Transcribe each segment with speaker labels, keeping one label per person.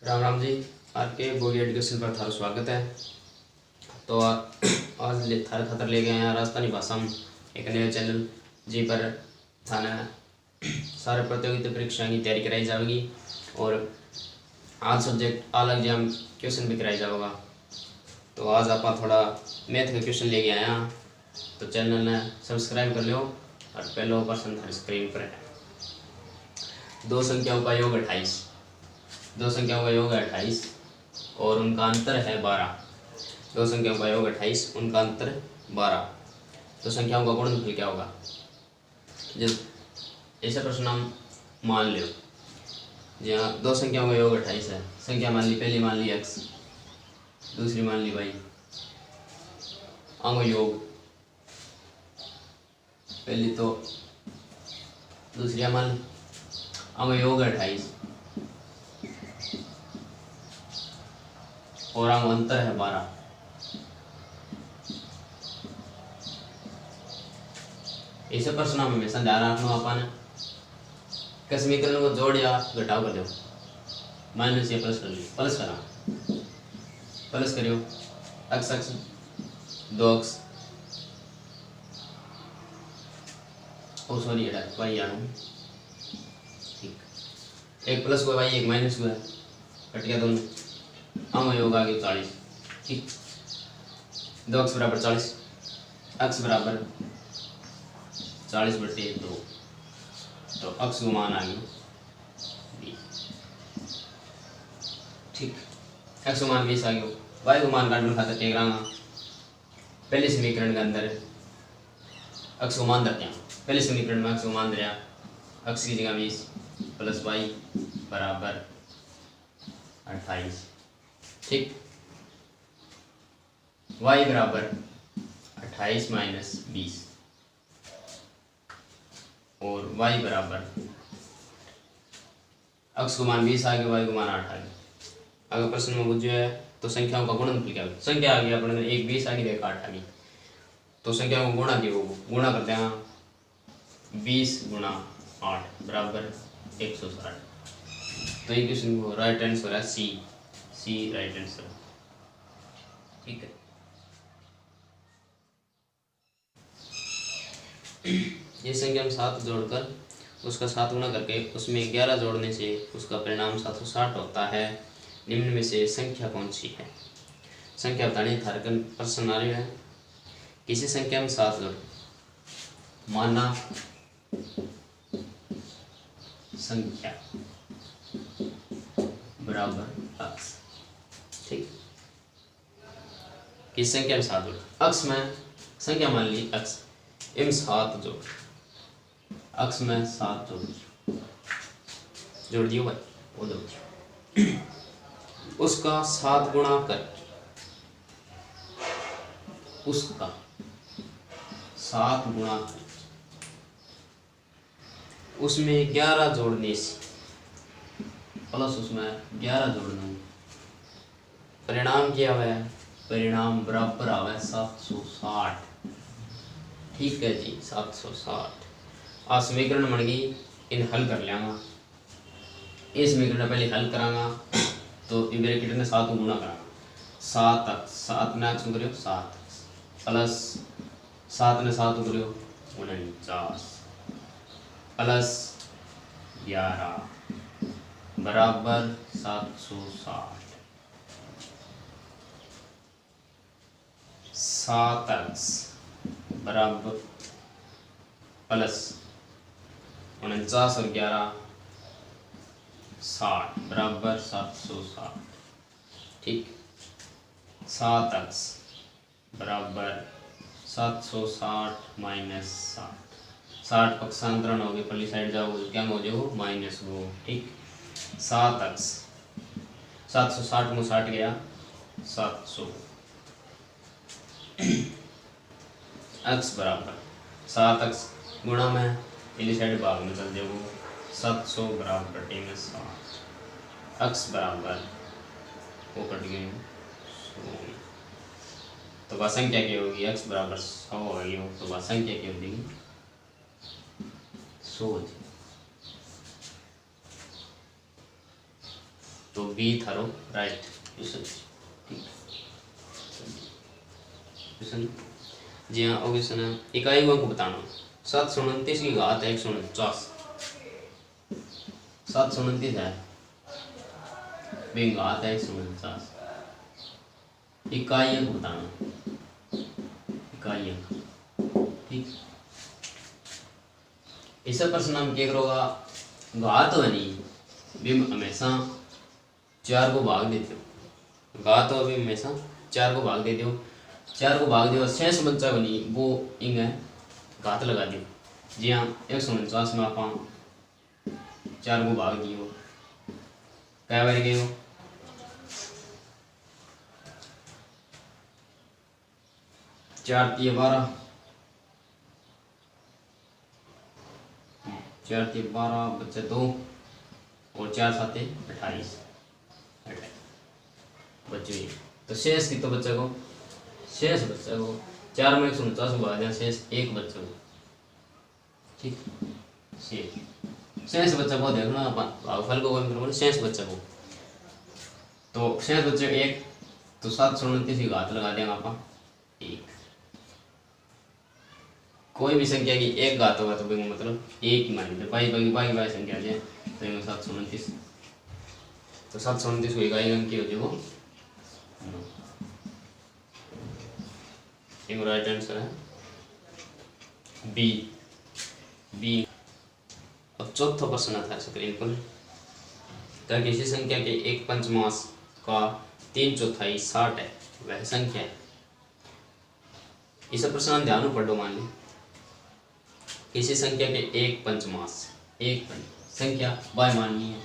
Speaker 1: राम राम जी। आपके bogie education पर थारा स्वागत है। तो आज थारे खातर ले गए हैं राजस्थानी भाषा में एक नया चैनल जी पर थाने सारे प्रतियोगिता परीक्षा की तैयारी कराई जाएगी और आज सब्जेक्ट अलग एग्जाम क्वेश्चन भी कराया जाएगा। तो आज आप थोड़ा मैथ का क्वेश्चन लेके आए हैं, तो चैनल ने सब्सक्राइब कर लो और पहले पर्सन थारी स्क्रीन पर है। दो संख्याओं का योग 28, दो संख्याओं का योग है 28 और उनका अंतर है 12। दो संख्याओं का योग 28, उनका अंतर 12। तो संख्याओं का गुणनफल क्या होगा? जब ऐसा प्रश्न हम मान लो, जहाँ दो संख्याओं का योग 28 है, संख्या मान ली, पहली मान ली x, दूसरी मान ली y। अंग योग पहली तो दूसरी मान ली, अंग योग 28 और अंग अंतर है 12। ऐसे प्रश्न में हमेशा ध्यान रखना अपन के समीकरण को जोड़ या घटाव कर दो, माइनस या प्लस कर लो, प्लस करा प्लस करियो x x 2x ओ सॉरी एडा y आनो ठीक, एक प्लस हुआ y, एक माइनस हुआ, कट गया दोनों, अंग योग आ गया 40। ठीक, 2x बराबर 40, x बराबर 40/2, तो x को मान आ गया 20। ठीक, x को मान 20 आ गया, y को मान काटने खातर क्या करांगा, पहले समीकरण के अंदर x को मान देते हैं, पहले समीकरण में x को मान दिया, x की जगह 20 प्लस y बराबर 28। ठीक, y बराबर 28 माइनस 20 और y बराबर x को मान 20 आ गया, y को मान 8 आ गया। अगर प्रश्न में पूछा है तो संख्याओं का गुणनफल क्या होगा? संख्या आ गई अपने एक 20 आ गई, एक 8 आ गई, तो संख्या को गुणा की होगा, गुणा करते हैं 20 गुणा 8 बराबर 160। तो ये क्वेश्चन को राइट आंसर है सी राइट आंसर। ठीक है, ये संख्या हम 7 जोड़कर उसका 7 गुना करके उसमें 11 जोड़ने से उसका परिणाम 760 होता है। निम्न में से संख्या कौन सी है? संख्या बतानी थारकन प्रश्न आ रहे हैं। किसी संख्या में 7 जोड़, माना संख्या बराबर x। ठीक, किसी संख्या में 7 जोड़, x में संख्या मान ली x, इन 7 जोड़, x में 7 जोड़ दियो भाई, वो जोड़ उसका 7 गुणा कर, उसका 7 गुणा कर, उसमें 11 जोड़ने से प्लस उसमें 11 जोड़ना, परिणाम क्या है? परिणाम बराबर आवे 760। ठीक है जी, 760। आज समीकरण बन गई, इन हल कर लेंगा। इस समीकरण पहले हल करांगा तो ब्रैकेट ने 7 गुणा करांगा, 7 ने x करियो 7 प्लस 7 ने 7 करियो 49 प्लस 11 बराबर 760। 7x बराबर प्लस 49 और 11 60 बराबर 760। ठीक, 7x बराबर 760 माइनस 60 पक्षांतरण हो गए, पहली साइड जाओगे क्या हो जाओ -2। ठीक, 7x 760 में 60 गया 700, x बराबर 7x गुणा में पहली साइड भाग में चल जाओ 700 बराबर -60, x बराबर वो कट गए 100। तो वह संख्या क्या होगी? x बराबर 100 होगी, तो वह संख्या क्या हो जाएगी? 100। तो बी थारो राइट क्वेश्चन। ठीक क्वेश्चन जी हाँ। और क्वेश्चन है इकाई को बताना 729 की घात 149। 729 है घात 149। इकाई अंक बताना इकाई अंक। ठीक इस प्रश्न हम क्या करोगा घात बनी भी हमेशा 4 को भाग देते हो। घात हो भी हमेशा 4 को भाग देते हो। 4 को भाग दियो शेष बच्चा बनी वो इंग घात लगा दियो। जी हाँ 149 में आप 4 को भाग दियो क्या बार गए हो 4 3 12 4 3 12 बच्चे 2 और 4 7 28 बच्चे। तो शेष कितना बच्चा को शेष बच्चा को 4 में 149 को भाग दिया शेष एक बच्चा को। ठीक शेष बच्चा को देखना अपन भागफल को शेष बच्चा को। तो शेष बच्चे एक तो 729 की घात लगा देंगे अपन एक। कोई भी संख्या की एक घात होगा तो मतलब एक ही मान लीजिए बाई संख्या है तो 729। तो 729 को इकाई अंक की हो जाएगा एक राइट आंसर है बी बी। अब चौथा प्रश्न था स्क्रीन पर क्या किसी संख्या के एक पंचमांश का 3/4 60 है वह संख्या है। इस प्रश्न ध्यान में पढ़ो। मान ली किसी संख्या के एक पंचमांश संख्या y माननी है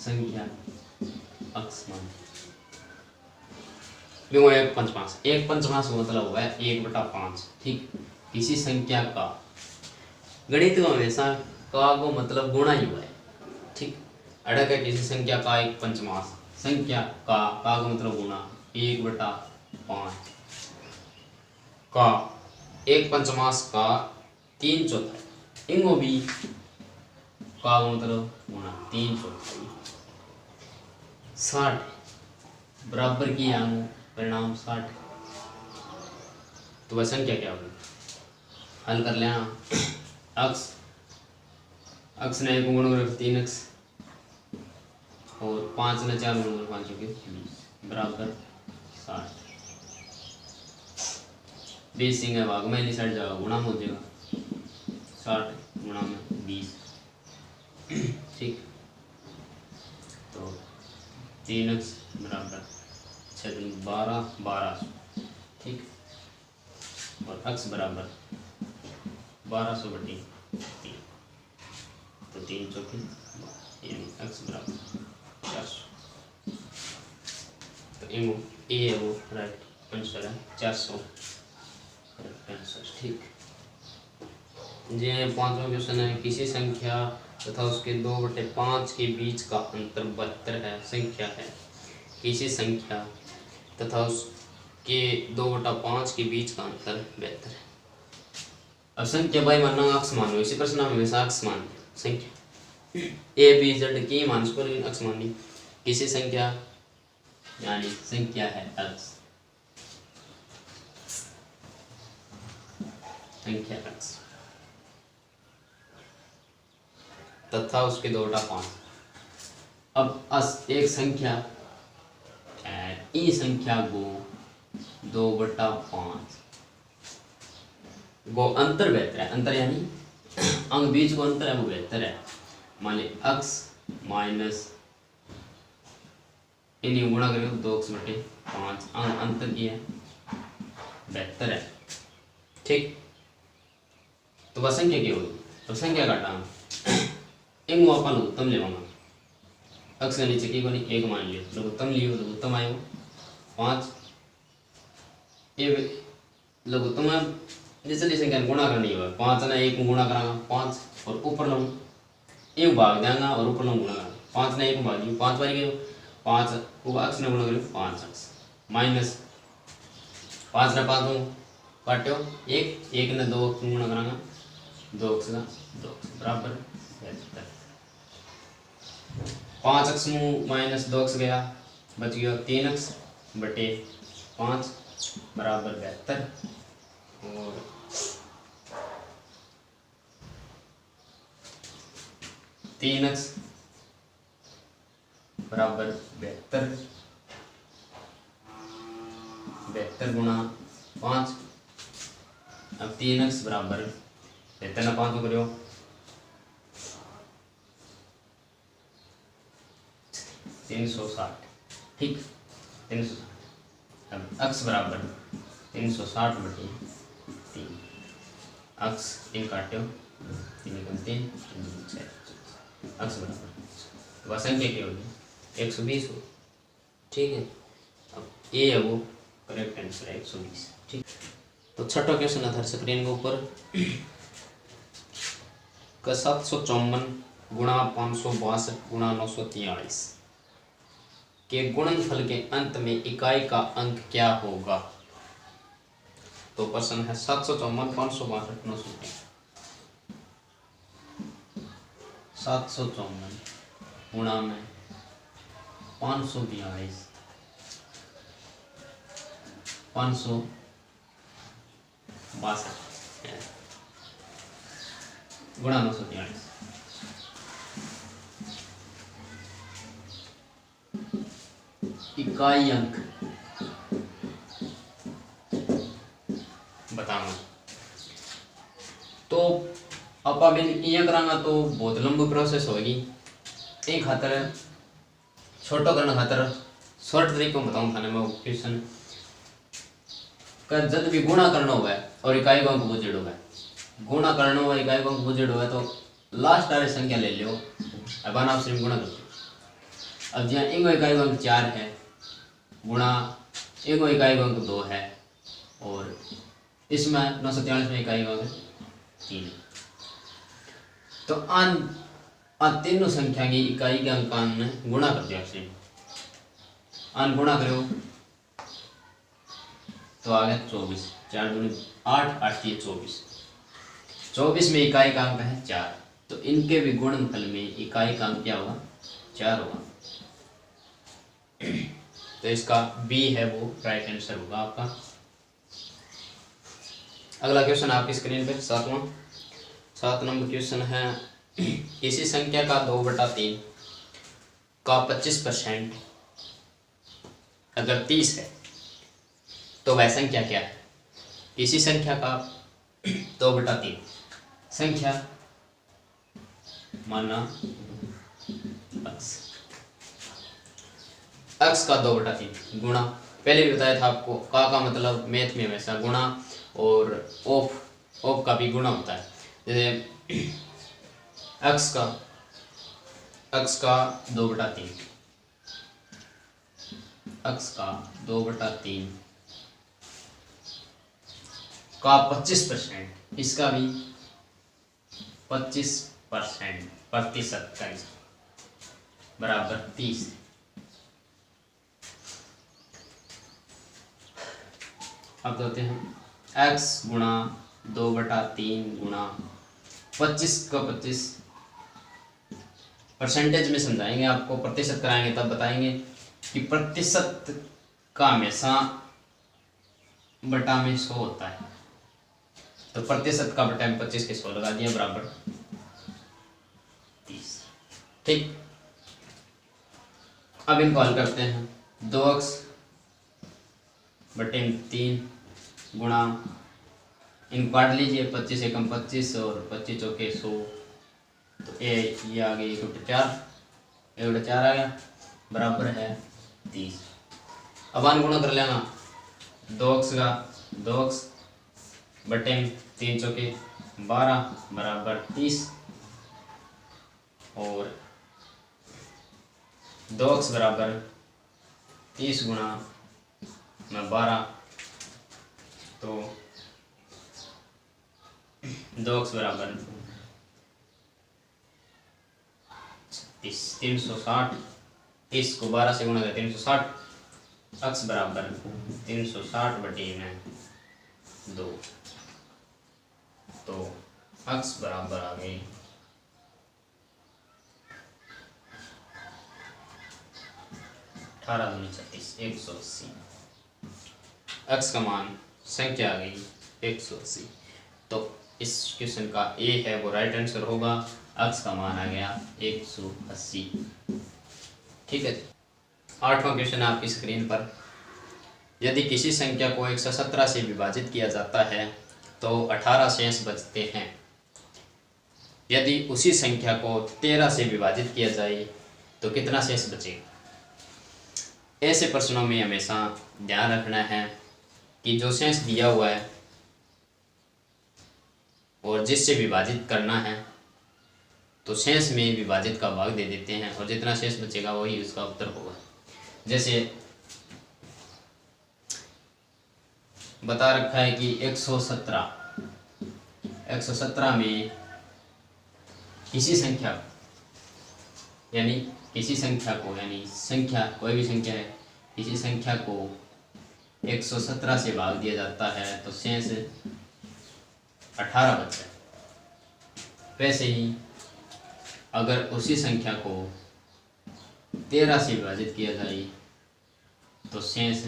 Speaker 1: संख्या x मान एक पंचमांश मतलब हुआ है 1/5। ठीक किसी संख्या का गणित में हमेशा का को मतलब गुणा ही हुआ है। ठीक अड़क है किसी संख्या का एक पंचमांश संख्या का को मतलब गुणा 1/5 का एक पंचमांश का 3/4 इंगो भी का मतलब गुणा 3/4 60 बराबर की आंगो परिणाम 60। तो वह संख्या क्या होगी हल कर लेना। अक्स ने 1 गुणा 3x और 5 ने 4 गुणा 5 के 20 बराबर 60। 20 सिंह है भाग में साइड जाएगा गुणा में हो जाएगा 60 गुणा में 20। ठीक तो 3x बराबर 12 ठीक और x बराबर 1200/3 तो 3 चौके यानी x बराबर 400। तो ए है वो राइट आंसर है 400 आंसर। ठीक जी 5वां क्वेश्चन है किसी संख्या तथा उसके 2/5 के बीच का अंतर 72 है संख्या है। किसी संख्या तथा उसके 2/5 के बीच का अंतर 72 है। अब संख्या बाई मानना अक्ष मानो इसी प्रश्न में हमेशा अक्ष मान संख्या ए बी जेड की मान पर अक्ष मानी किसी संख्या यानी संख्या है अक्ष संख्या अक्ष तथा उसके 2/5। अब एक संख्या ई संख्या को 2/5 वो अंतर बेहतर है अंतर यानी अंक बीच को अंतर है वो बेहतर है। मान ली x माइनस इन्हीं गुणा करेंगे 2x/5 अंक अंतर की है बेहतर है। ठीक तो वह संख्या क्या होगी तो संख्या का टाइम एक अपन लघुत्तम लेवांगा x के नीचे की बनी 1 मान लियो लघुत्तम लियो लघुत्तम आयो 5 ये लघुत्तम निचली संख्या गुणा करनी है 5 ने 1 गुणा करांगा 5 और ऊपर लूँ 1 भाग देंगा और ऊपर लूँ गुणा करेंगे 5 ने 1 भाग दियो 5 बार गए 5 ऊपर x ने गुणा करियो 5x माइनस 5 ने 5 काटो 1 ने 2 गुणा करांगा 2x का 2 बराबर 72। 5 अक्स में माइनस 2 अक्स गया, बच गया 3 अक्स बटे 5 बराबर 72। और 3 अक्स बराबर 72, 72 गुणा 5। अब 3 अक्स बराबर 72 ना 5 करो 360, ठीक 360। अब अक्स बराबर 360 बटे 3, अक्स 3 काटो 3 3 अक्स बराबर वह संख्या क्या होगी 120 हो, ठीक है। अब ए है वो करेक्ट आंसर है 120, ठीक। तो छठा क्वेश्चन है स्क्रीन के ऊपर का 754 गुणा 562 गुणा 943 के गुणनफल के अंत में इकाई का अंक क्या होगा। तो प्रश्न है 754 562 943, 754 गुणा में 542 562 गुणा 943 इकाई अंक बताना। तो आप ये करांगा तो बहुत लंबी प्रोसेस होगी। एक खातर छोटो करने खातर शॉर्ट तरीके में बताऊँ थाने में क्वेश्चन का जब भी गुणा करना हुआ और इकाई को अंक बुझेड़ हुआ, गुणा करना हुआ इकाई को अंक बुझेड़ हुआ तो लास्ट वाली संख्या ले लो, अब आप सिर्फ गुणा करते। अब जहाँ एक इकाई अंक 4 है गुणा एक इकाई अंक 2 है और इसमें 943 में इकाई अंक 3 है। तो आन तीनों संख्या की इकाई के अंकान में गुणा कर दिया आपसे, आन गुणा करो तो आ गया 24, 4 दूनी 8, 8 3 24, 24 में इकाई का अंक है 4, तो इनके भी गुणनफल में इकाई का अंक क्या होगा 4 होगा। तो इसका बी है वो राइट आंसर होगा आपका। अगला क्वेश्चन आपकी स्क्रीन पे 7 नंबर क्वेश्चन है इसी संख्या का 2/3 का 25% अगर 30 है तो वह संख्या क्या है। इसी संख्या का 2/3 संख्या माना अक्स का 2/3 गुणा, पहले भी बताया था आपको का मतलब मैथ में हमेशा गुणा और ऑफ का भी गुणा होता है। जैसे अक्स का 2/3 अक्स का 2/3 का 25%, इसका भी 25% प्रतिशत का बराबर 30। अब कहते हैं x गुणा 2/3 गुणा 25 का 25 परसेंटेज में समझाएंगे, आपको प्रतिशत कराएंगे तब बताएंगे कि प्रतिशत का हमेशा बटा में 100 होता है। तो प्रतिशत का बटा में 25 के 100 लगा दिया बराबर 30, ठीक। अब इनको हल करते हैं 2x बटे 3 गुणा, इनको काट लीजिए 25 एकम 25 और 25 चौके 100, तो ये आ गई 1/4 आ गया बराबर है 30। अब आन गुणा कर लेना 2x का 2x बटे 3 चौके 12 बराबर 30 और 2x बराबर 30 गुणा में 12, तो 2x बराबर 360, 30 को 12 से गुणा करें 360, x बराबर 360 बटे में 2, तो x बराबर आ गई 18 दूनी 36, 180। x का मान संख्या आ गई 180। तो इस क्वेश्चन का ए है वो राइट आंसर होगा। x का मान आ गया 180। ठीक है। 8वां क्वेश्चन आपकी स्क्रीन पर। यदि किसी संख्या को 117 से विभाजित किया जाता है तो 18 शेष बचते हैं। यदि उसी संख्या को 13 से विभाजित किया जाए तो कितना शेष बचेगा। ऐसे प्रश्नों में हमेशा ध्यान रखना है कि जो शेष दिया हुआ है और जिससे विभाजित करना है तो शेष में विभाजित का भाग दे देते हैं और जितना शेष बचेगा वही उसका उत्तर होगा। जैसे बता रखा है कि 117 में किसी संख्या यानी संख्या कोई भी संख्या है, किसी संख्या को 117 से भाग दिया जाता है तो शेष 18 बचता है। वैसे ही अगर उसी संख्या को 13 से विभाजित किया जाए तो शेष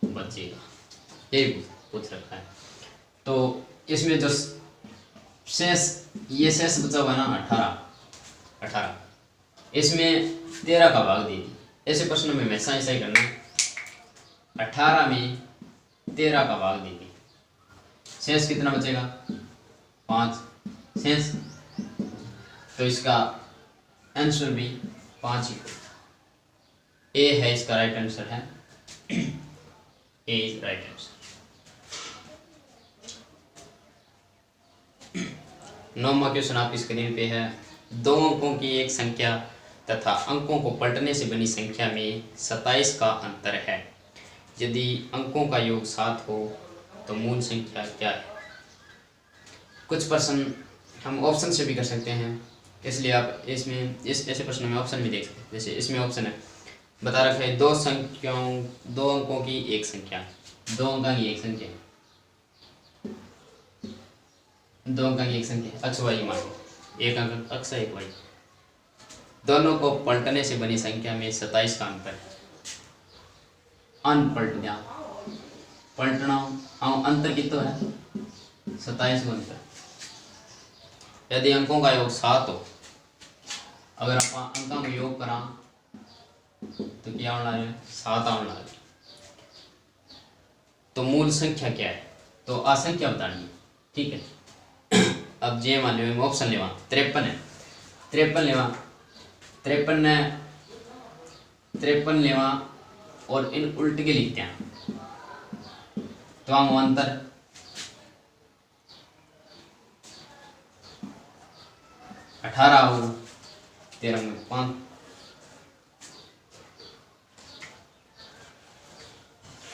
Speaker 1: बचेगा। ये पूछ रखा है। तो इसमें जो शेष ये शेष बचा हुआ ना 18, इसमें 13 का भाग दे दी। ऐसे प्रश्नों में हमेशा ऐसा ही करना है। 18 में 13 का भाग दे दी, शेष कितना बचेगा 5 शेष। तो इसका आंसर भी 5 ही होगा। ए है इसका राइट आंसर है। ए इज राइट आंसर। 9वां क्वेश्चन आपकी स्क्रीन पे है। 2 अंकों की एक संख्या तथा अंकों को पलटने से बनी संख्या में 27 का अंतर है। यदि अंकों का योग 7 हो तो मूल संख्या क्या है। कुछ प्रश्न हम ऑप्शन से भी कर सकते हैं, इसलिए आप इसमें ऐसे प्रश्नों में ऑप्शन भी देख सकते हैं। जैसे इसमें ऑप्शन है बता रखा है 2 अंकों की एक संख्या, 2 अंकों की एक संख्या, 2 अंकों की एक संख्या x y मान एक अंक x एक y, दोनों को पलटने से बनी संख्या में 27 का अंतर है। अनपलटना पलटना अंतर कितना है 27 का अंतर। यदि अंकों का योग 7 हो, अगर आप अंकों का योग करा तो क्या होना है 7 आना है। तो मूल संख्या क्या है, तो असंख्या बतानी है। ठीक है। अब जे मान लो ऑप्शन लेवा 53 है, 53 लेवा और इन उल्ट के लिखते हैं तो हम अंतर 18 हो 13 में 5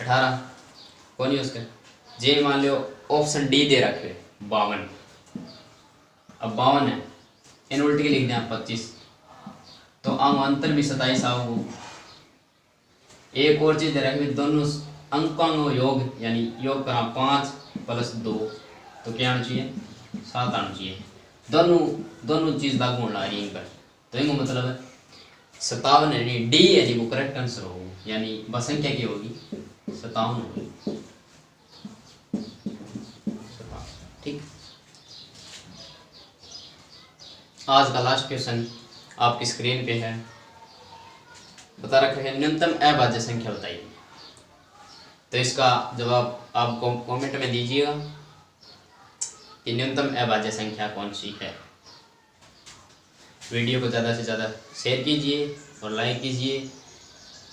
Speaker 1: 18 कौन यूज कर। जे मान लो ऑप्शन डी दे रखे 52, अब 52 है इन उल्ट के लिख दें 25 तो अंतर भी 27 आओ। एक और चीज दे रखी दोनों अंकों का योग यानी योग करा 5 + 2 तो क्या आना चाहिए 7 आना चाहिए। दोनों चीज लागू होना रही पर तो इनको मतलब है 57 यानी डी यानी वो करेक्ट आंसर होगी, यानी बस संख्या की होगी 57 होगी। ठीक। आज का लास्ट क्वेश्चन आपकी स्क्रीन पे है। बता रखा है न्यूनतम अभाज्य संख्या बताइए। तो इसका जवाब आप कमेंट में दीजिएगा कि न्यूनतम अभाज्य संख्या कौन सी है। वीडियो को ज़्यादा से ज़्यादा शेयर कीजिए और लाइक कीजिए,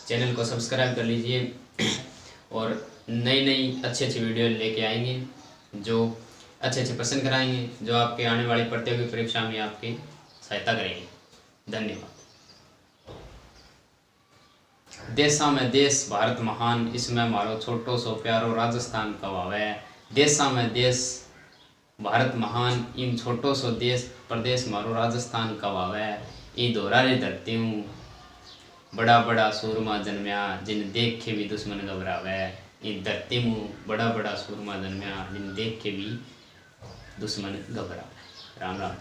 Speaker 1: चैनल को सब्सक्राइब कर लीजिए और नई अच्छी वीडियो लेके आएंगे जो अच्छे प्रश्न कराएंगे, जो आपके आने वाली प्रतियोगी परीक्षा में आपकी सहायता करेंगे। धन्यवाद। देशा में देश भारत महान, इसमें मारो छोटो सो प्यारो राजस्थान कब आवे। देशा में देश भारत महान, इन छोटो सो देश प्रदेश मारो राजस्थान कब आवे। ई दोहरारे धरती हूँ बड़ा बड़ा सूरमा जन्मया, जिन देख के भी दुश्मन घबरावे। ई धरती हूँ बड़ा बड़ा सूरमा जन्मया, जिन देख के भी दुश्मन घबरावे। राम राम।